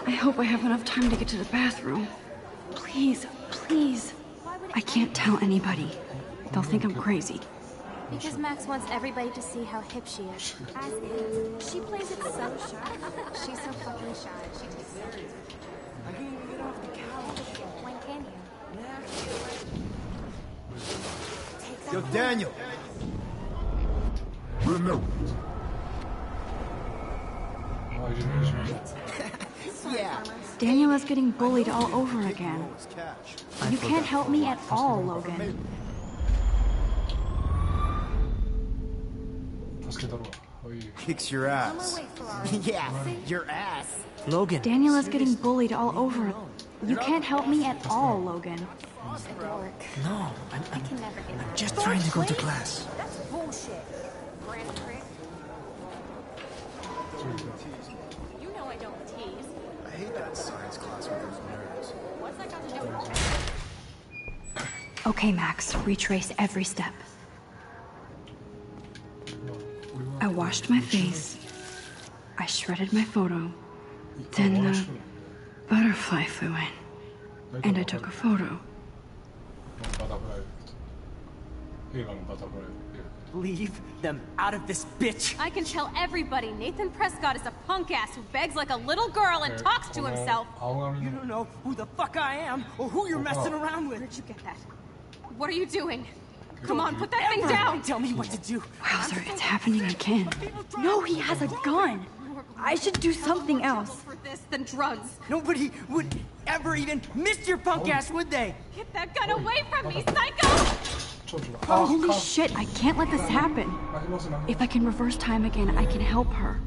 I hope I have enough time to get to the bathroom. Please, please. I can't tell anybody. They'll think I'm crazy. Because Max wants everybody to see how hip she is. As is. She plays it so shy. She's so fucking shy. She takes it seriously. I can't even get off the couch. When can you? Yo, Daniel! Remember. Yeah. Daniel is getting bullied all over again. You can't help me at all, Logan. Kicks your ass. Yeah, your ass. Logan. Daniel is getting bullied all over. You can't help me at all, Logan. No, I'm just trying to go to class. That's bullshit. Grand trick. You know I don't tease. I hate that science class with those nerds. What's that got to do with it? Okay, Max, retrace every step. I washed my face. I shredded my photo. Then the butterfly flew in. And I took a photo. Leave them out of this bitch! I can tell everybody Nathan Prescott is a punk ass who begs like a little girl and talks to himself. You don't know who the fuck I am or who you're messing around with. Where'd you get that? What are you doing? Come on, put that thing down! Tell me what to do. Wowzer, it's happening again. No, he has a gun! I should do something else. For this than drugs. Nobody would ever even miss your punk ass, would they? Get that gun away from me, psycho! Holy shit, I can't let this happen. If I can reverse time again, I can help her.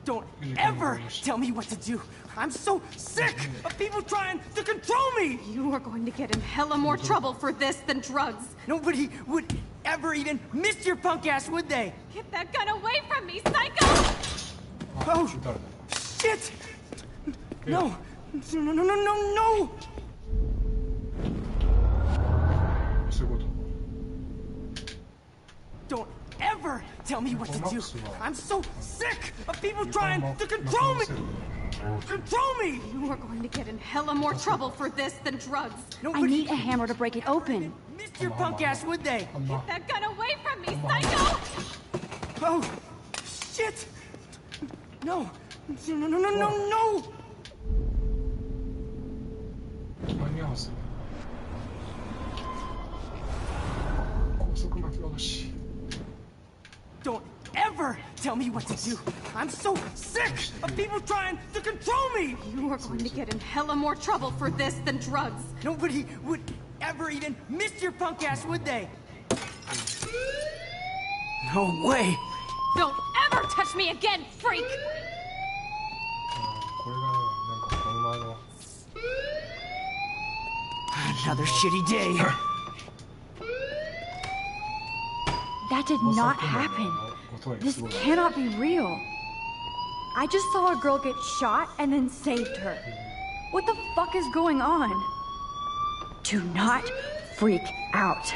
Don't ever tell me what to do. I'm so sick of people trying to control me! You are going to get in hella more trouble for this than drugs. Nobody would ever even miss your punk ass, would they? Get that gun away from me, psycho! Oh, shit! No! No, no, no, no, no! Don't ever tell me what to do! I'm so sick of people trying to control me! Control me! You are going to get in hella more trouble for this than drugs. I need a hammer to break it open. Miss your punk ass, would they? Get that gun away from me, psycho! Oh, shit! No! No, no, no, no, no! Don't ever tell me what to do! I'm so sick of people trying to control me! You are going to get in hella more trouble for this than drugs. Nobody would ever even miss your punk ass, would they? No way! Don't ever touch me again, freak! Another shitty day. That did not happen. This cannot be real. I just saw a girl get shot and then saved her. What the fuck is going on? Do not freak out.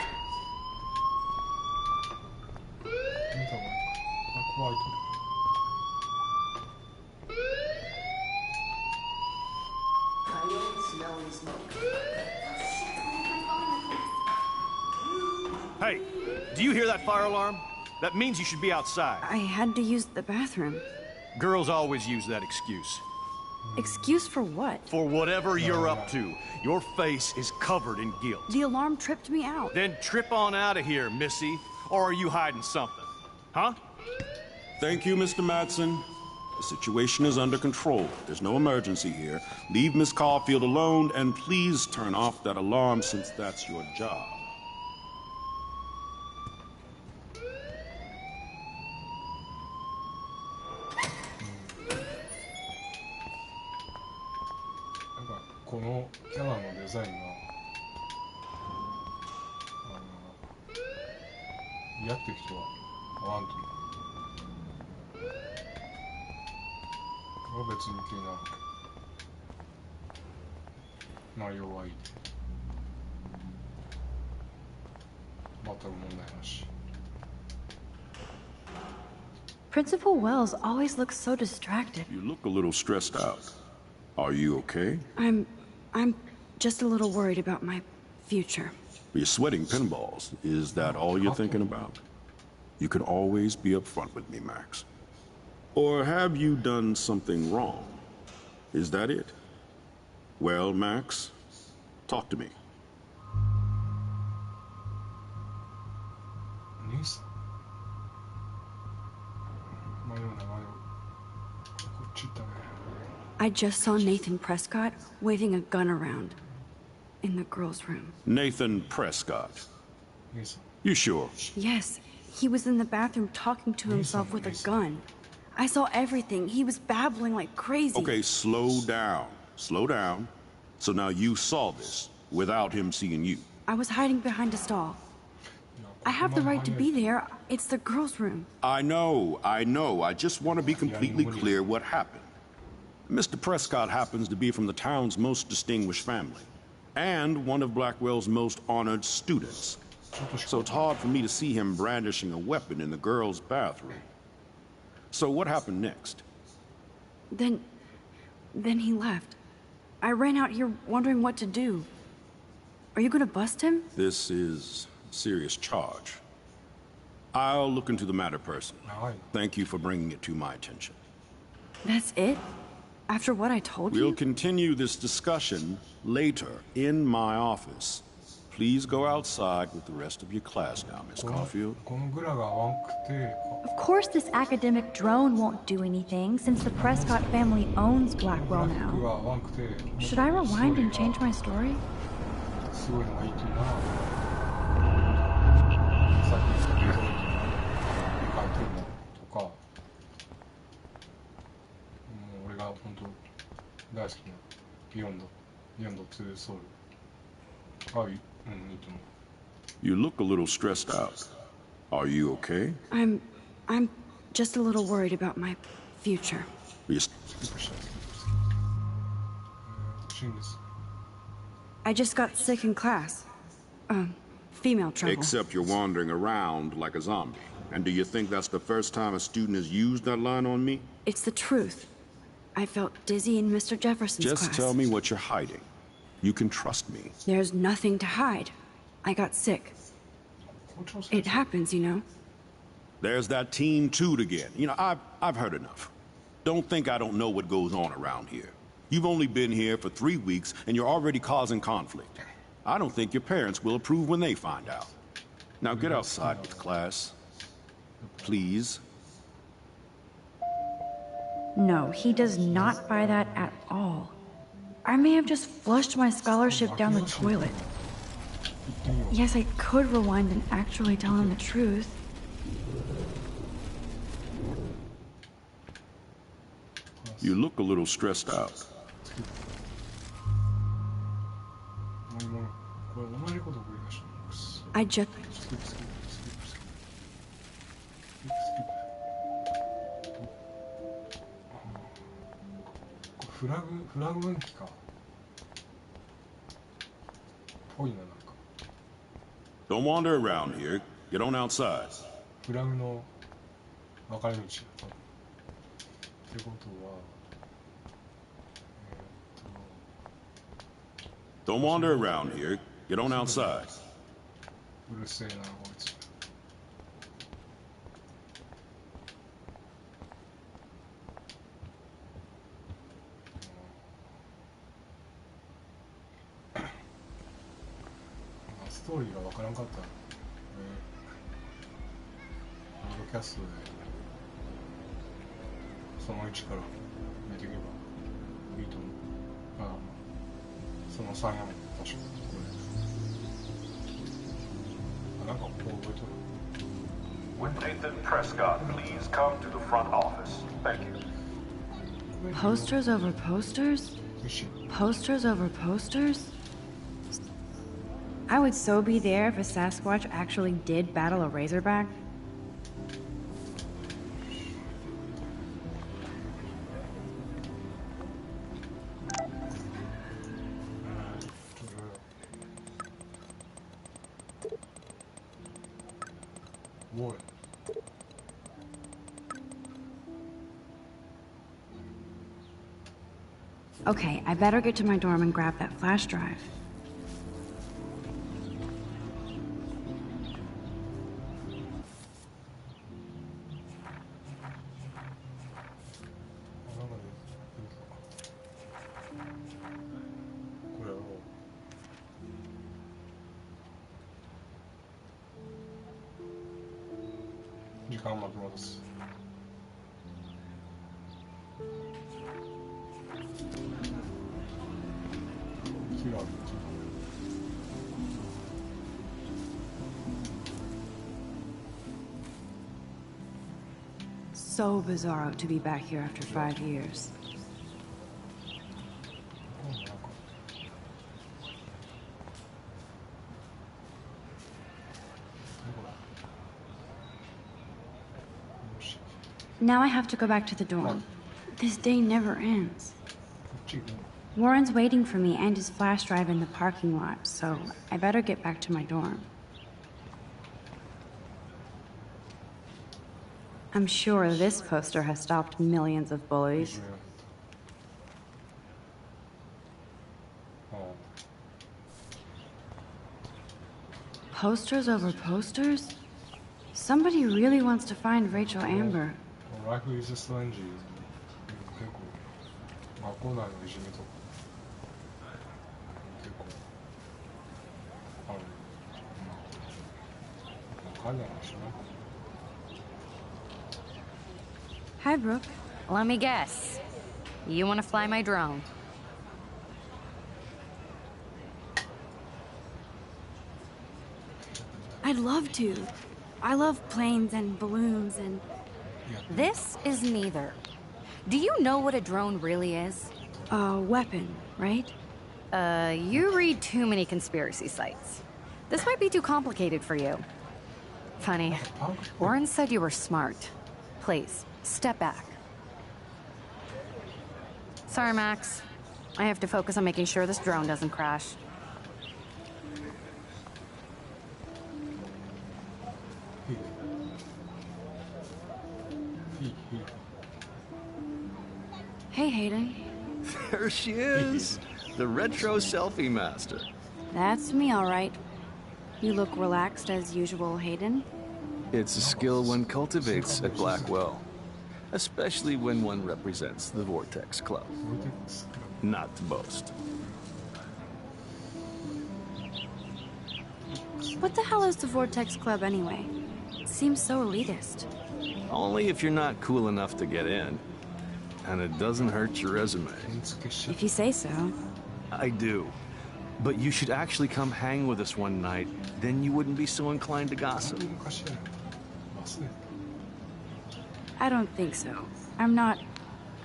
Hey, do you hear that fire alarm? That means you should be outside. I had to use the bathroom. Girls always use that excuse. Excuse for what? For whatever you're up to. Your face is covered in guilt. The alarm tripped me out. Then trip on out of here, Missy. Or are you hiding something? Huh? Thank you, Mr. Madsen. The situation is under control. There's no emergency here. Leave Miss Caulfield alone, and please turn off that alarm since that's your job. Principal Wells always looks so distracted. You look a little stressed out. Are you okay? I'm just a little worried about my future. You're sweating pinballs. Is that all you're thinking about? You can always be upfront with me, Max. Or have you done something wrong? Is that it? Well, Max, talk to me. I just saw Nathan Prescott waving a gun around in the girls' room. Nathan Prescott. You sure? Yes, he was in the bathroom talking to himself with a gun. I saw everything. He was babbling like crazy. Okay, slow down. Slow down. So now you saw this without him seeing you. I was hiding behind a stall. I have the right to be there. It's the girls' room. I know. I just want to be completely clear what happened. Mr. Prescott happens to be from the town's most distinguished family, and one of Blackwell's most honored students. So it's hard for me to see him brandishing a weapon in the girls' bathroom. So what happened next? Then he left. I ran out here wondering what to do. Are you gonna bust him? This is a serious charge. I'll look into the matter personally. Thank you for bringing it to my attention. That's it? After what I told you? We'll continue this discussion later in my office. Please go outside with the rest of your class now, Miss Caulfield. Of course this academic drone won't do anything, since the Prescott family owns Blackwell now. Should I rewind and change my story? You look a little stressed out. Are you okay? I'm just a little worried about my future. I just got sick in class. Female trouble. Except you're wandering around like a zombie. And do you think that's the first time a student has used that line on me? It's the truth. I felt dizzy in Mr. Jefferson's class. Just tell me what you're hiding. You can trust me. There's nothing to hide. I got sick. It happens, you know. There's that Team Toot again. You know, I've heard enough. Don't think I don't know what goes on around here. You've only been here for 3 weeks, and you're already causing conflict. I don't think your parents will approve when they find out. Now get outside with class. Please. No, he does not buy that at all. I may have just flushed my scholarship down the toilet. Yes, I could rewind and actually tell him the truth. You look a little stressed out. I just... Don't wander around here. Get on outside. Don't wander around here. Get on outside. Would Nathan Prescott please come to the front office? Thank you. Posters over posters? Posters over posters? I would so be there if a Sasquatch actually did battle a Razorback. Okay, I better get to my dorm and grab that flash drive. So bizarro to be back here after 5 years. Now I have to go back to the dorm. This day never ends. Warren's waiting for me and his flash drive in the parking lot, so I better get back to my dorm. I'm sure this poster has stopped millions of bullies. Posters over posters? Somebody really wants to find Rachel Amber. Life is strange. 学校内のいじめとか結構ある。彼らのしない。Hi, Brooke. Let me guess. You want to fly my drone? I'd love to. I love planes and balloons and... This is neither. Do you know what a drone really is? A weapon, right? You read too many conspiracy sites. This might be too complicated for you. Funny. Warren said you were smart. Please, step back. Sorry, Max. I have to focus on making sure this drone doesn't crash. Hey, Hayden. There she is! The retro selfie master. That's me, all right. You look relaxed as usual, Hayden. It's a skill one cultivates at Blackwell. Especially when one represents the Vortex Club. Not to boast. What the hell is the Vortex Club anyway? It seems so elitist. Only if you're not cool enough to get in. And it doesn't hurt your resume. If you say so. I do. But you should actually come hang with us one night. Then you wouldn't be so inclined to gossip. I don't think so. I'm not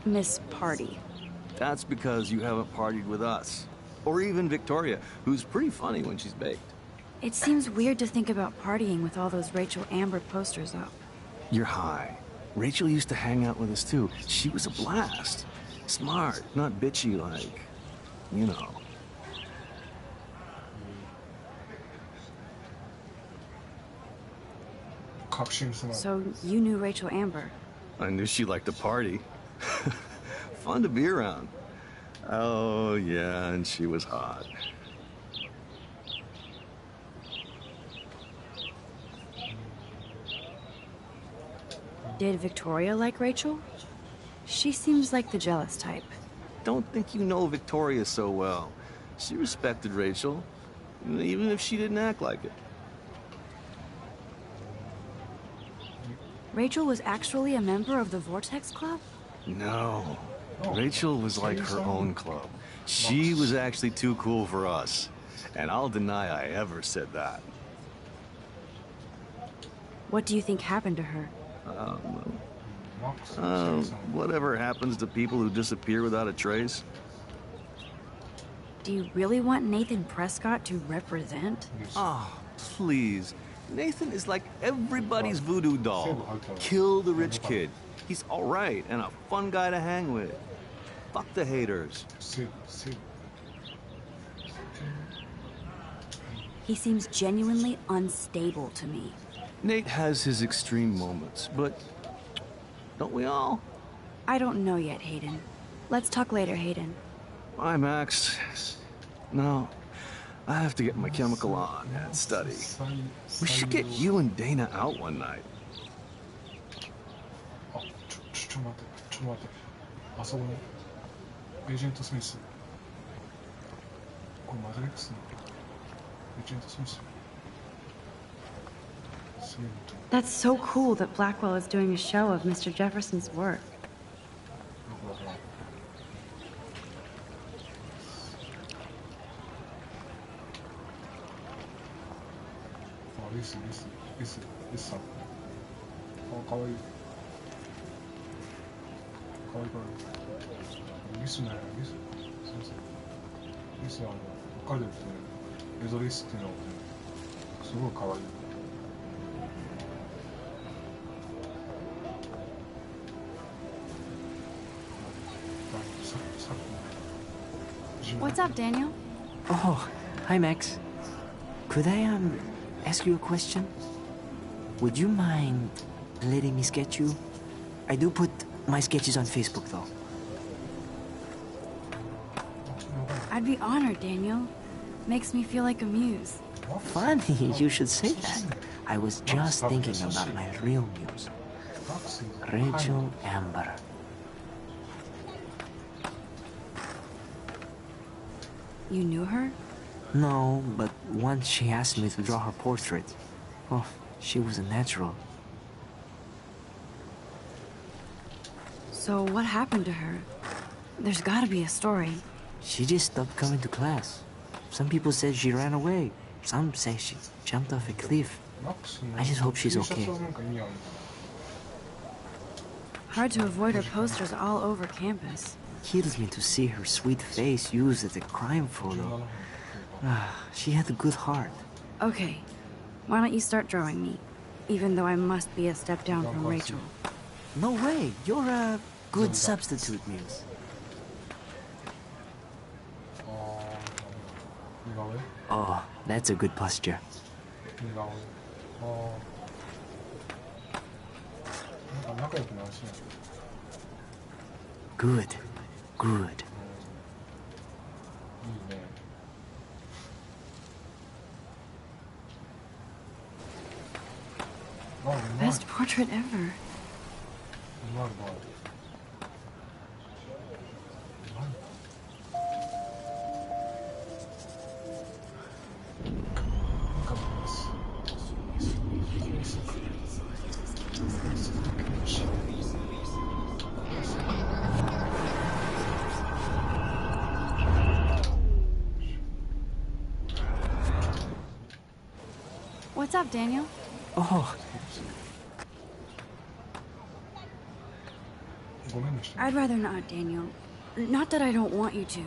Miss Party. That's because you haven't partied with us. Or even Victoria, who's pretty funny when she's baked. It seems weird to think about partying with all those Rachel Amber posters up. You're high. Rachel used to hang out with us too. She was a blast. Smart, not bitchy like, you know. So you knew Rachel Amber? I knew she liked to party. Fun to be around. Oh yeah, and she was hot. Did Victoria like Rachel? She seems like the jealous type. Don't think you know Victoria so well. She respected Rachel, even if she didn't act like it. Rachel was actually a member of the Vortex Club? No. Rachel was like her own club. She was actually too cool for us. And I'll deny I ever said that. What do you think happened to her? Whatever happens to people who disappear without a trace. Do you really want Nathan Prescott to represent? Oh, please. Nathan is like everybody's voodoo doll. Kill the rich kid. He's all right and a fun guy to hang with. Fuck the haters. He seems genuinely unstable to me. Nate has his extreme moments, but don't we all? I don't know yet, Hayden. Let's talk later, Hayden. Bye, Max. No, I have to get my chemical on and study. We should get you and Dana out one night. あ、ちょっと待って。あそこのエージェント・スミス。これマトリックスのエージェント・スミス。That's so cool that Blackwell is doing a show of Mr. Jefferson's work. リスさん。あ、かわいい。かわいいから。リスね、リス。すみません。リスは北海道ってね、エゾリスっていうのがすごいかわいい。What's up, Daniel? Oh, hi, Max. Could I, ask you a question? Would you mind letting me sketch you? I do put my sketches on Facebook, though. I'd be honored, Daniel. Makes me feel like a muse. Funny, you should say that. I was just thinking about my real muse. Rachel Amber. You knew her? No, but once she asked me to draw her portrait. Oh, she was a natural. So what happened to her? There's gotta be a story. She just stopped coming to class. Some people said she ran away. Some say she jumped off a cliff. I just hope she's okay. Hard to avoid her posters all over campus. Kills me to see her sweet face used as a crime photo. She had a good heart. Okay, why don't you start drawing me? Even though I must be a step down from Rachel. No way, you're a good substitute, Muse. Oh, that's a good posture. Good, good. Best portrait ever. What's up, Daniel? Oh, I'd rather not, Daniel. Not that I don't want you to.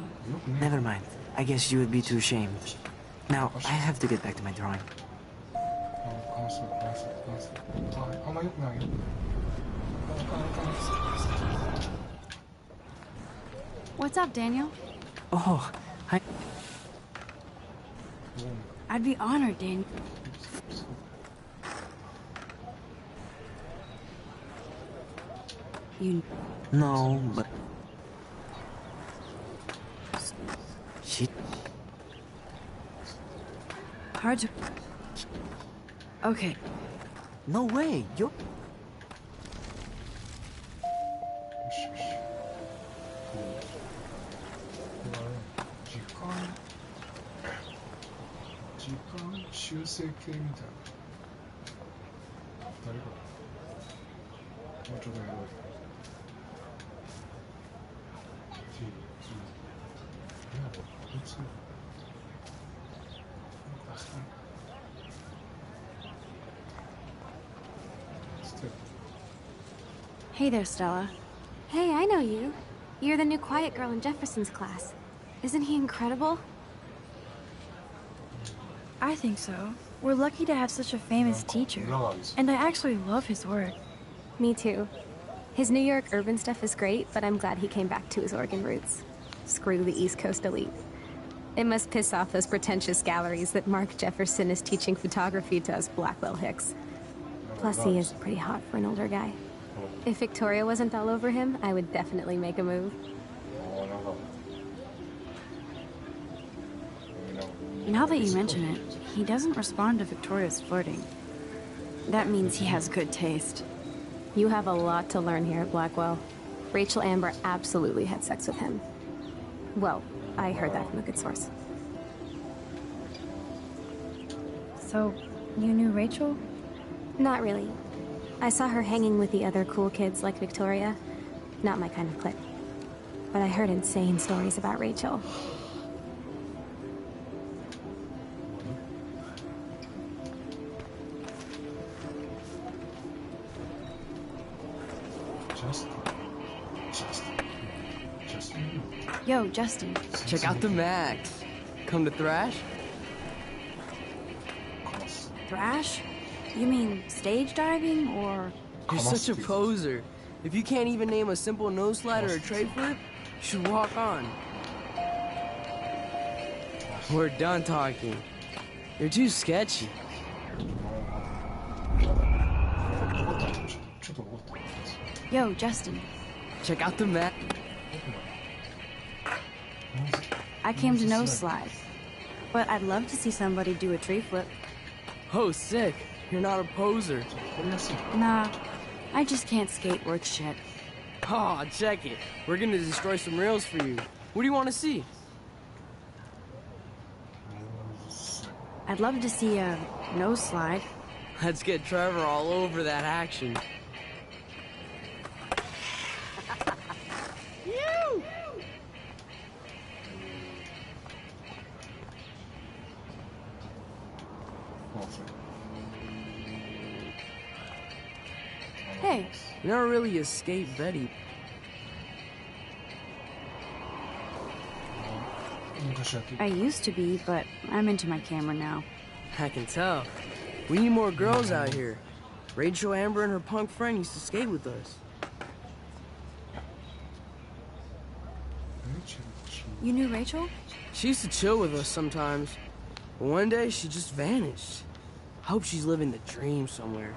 never mind. I guess you would be too ashamed. Now, I have to get back to my drawing. What's up, Daniel? Oh, hi. I'd be honored, Daniel. You... No, but... She... Hard to... Okay. No way, you're... Hey there, Stella. Hey, I know you. You're the new quiet girl in Jefferson's class. Isn't he incredible? I think so. We're lucky to have such a famous teacher. And I actually love his work. Me too. His New York urban stuff is great, but I'm glad he came back to his Oregon roots. Screw the East Coast elite. It must piss off those pretentious galleries that Mark Jefferson is teaching photography to us Blackwell hicks. Plus, he is pretty hot for an older guy. If Victoria wasn't all over him, I would definitely make a move. Now that you mention it, he doesn't respond to Victoria's flirting. That means he has good taste. You have a lot to learn here at Blackwell. Rachel Amber absolutely had sex with him. Well, I heard that from a good source. So, you knew Rachel? Not really. I saw her hanging with the other cool kids like Victoria. Not my kind of clique. But I heard insane stories about Rachel. Yo, Justin. Check out the Max. Come to Thrash? Thrash? You mean stage diving, or...? You're such a poser. If you can't even name a simple nose slide or a trade flip, you should walk on. We're done talking. You're too sketchy. Yo, Justin. Check out the map. I came to nose slide, but I'd love to see somebody do a tree flip. Oh, sick. You're not a poser. Nah, I just can't skate worth shit. Oh, check it. We're gonna destroy some rails for you. What do you want to see? I'd love to see a nose slide. Let's get Trevor all over that action. Hey. You never really escaped Betty. I used to be, but I'm into my camera now. I can tell. We need more girls out here. Rachel Amber and her punk friend used to skate with us. You knew Rachel? She used to chill with us sometimes. But one day, she just vanished. I hope she's living the dream somewhere.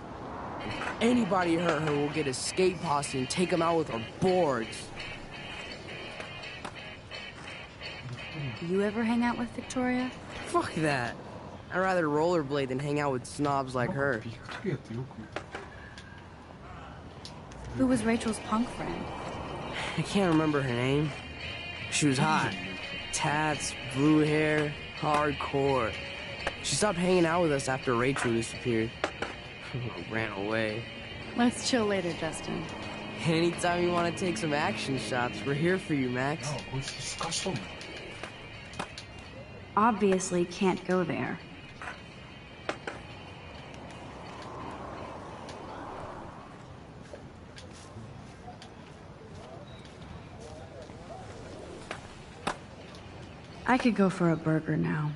If anybody hurt her, we'll get a skate posse and take them out with our boards. You ever hang out with Victoria? Fuck that. I'd rather rollerblade than hang out with snobs like her. Who was Rachel's punk friend? I can't remember her name. She was hot. Tats, blue hair, hardcore. She stopped hanging out with us after Rachel disappeared. Ran away. Let's chill later, Justin. Anytime you want to take some action shots, we're here for you, Max. Obviously can't go there. I could go for a burger now.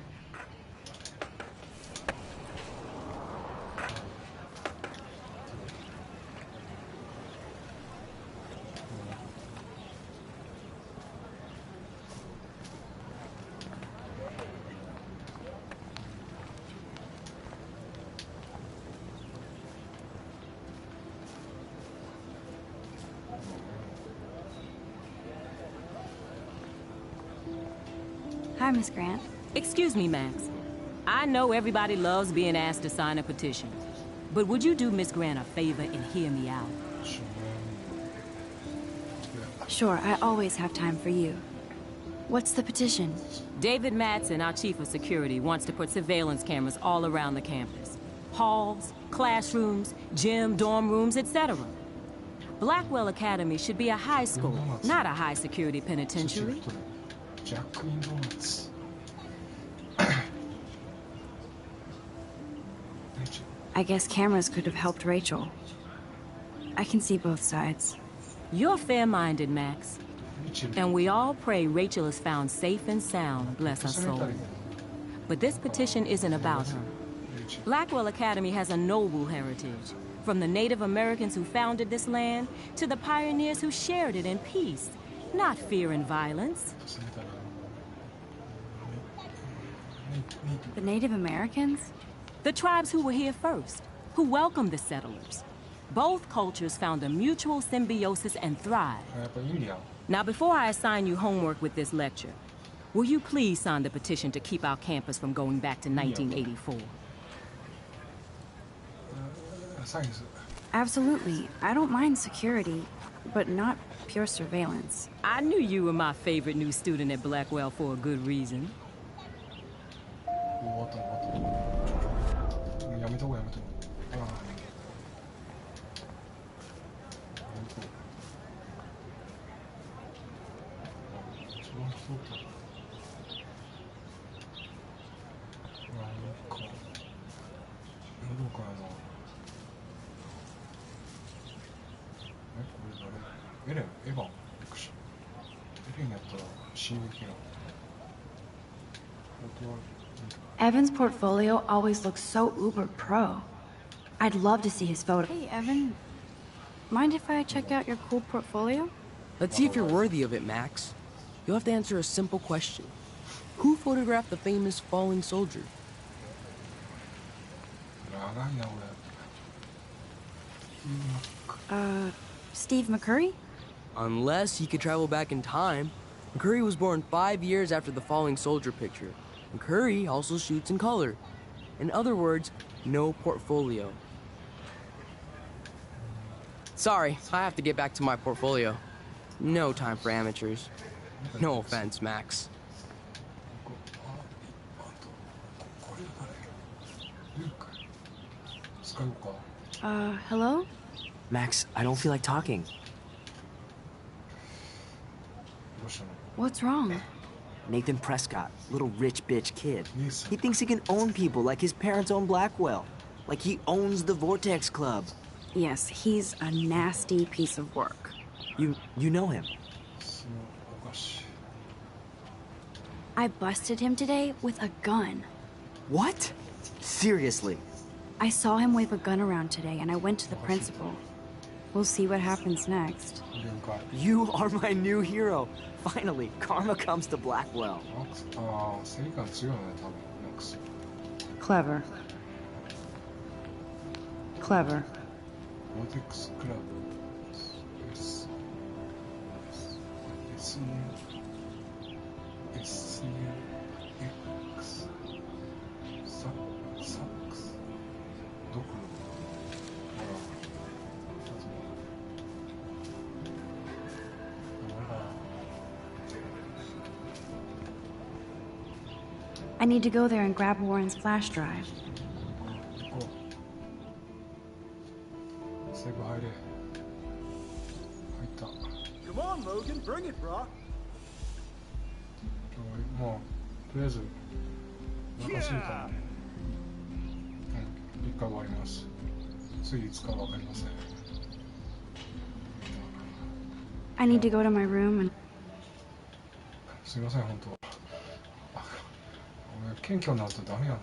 Hi, Miss Grant. Excuse me, Max. I know everybody loves being asked to sign a petition. But would you do Miss Grant a favor and hear me out? Sure, I always have time for you. What's the petition? David Madsen, our chief of security, wants to put surveillance cameras all around the campus. Halls, classrooms, gym, dorm rooms, etc. Blackwell Academy should be a high school, not a high-security penitentiary. I guess cameras could have helped Rachel. I can see both sides. You're fair-minded, Max. And we all pray Rachel is found safe and sound, bless her soul. But this petition isn't about her. Blackwell Academy has a noble heritage, from the Native Americans who founded this land to the pioneers who shared it in peace, not fear and violence. The Native Americans? The tribes who were here first, who welcomed the settlers. Both cultures found a mutual symbiosis and thrived. Now, before I assign you homework with this lecture, Will you please sign the petition to keep our campus from going back to 1984? Absolutely. I don't mind security, but not pure surveillance. I knew you were my favorite new student at Blackwell for a good reason. Evan's portfolio always looks so uber pro. I'd love to see his photo. Hey, Evan. Mind if I check out your cool portfolio? Let's see if you're worthy of it, Max. You'll have to answer a simple question. Who photographed the famous falling soldier? Steve McCurry? Unless he could travel back in time. McCurry was born 5 years after the falling soldier picture. McCurry also shoots in color. In other words, no portfolio. Sorry, I have to get back to my portfolio. No time for amateurs. No offense, Max. Hello? Max, I don't feel like talking. What's wrong? Nathan Prescott, little rich bitch kid. He thinks he can own people like his parents own Blackwell. Like he owns the Vortex Club. Yes, he's a nasty piece of work. You know him? I busted him today with a gun. What? Seriously? I saw him wave a gun around today and I went to the principal. We'll see what happens next. You are my new hero. Finally, karma comes to Blackwell. Clever. Clever. I need to go there and grab Warren's flash drive. Come on, Logan, bring it, bro. もうとりあえずお腹すいたんで、3日終わります。次いつかわかりません。I need to go to my room and... すいません、本当。俺謙虚になるとダメやね。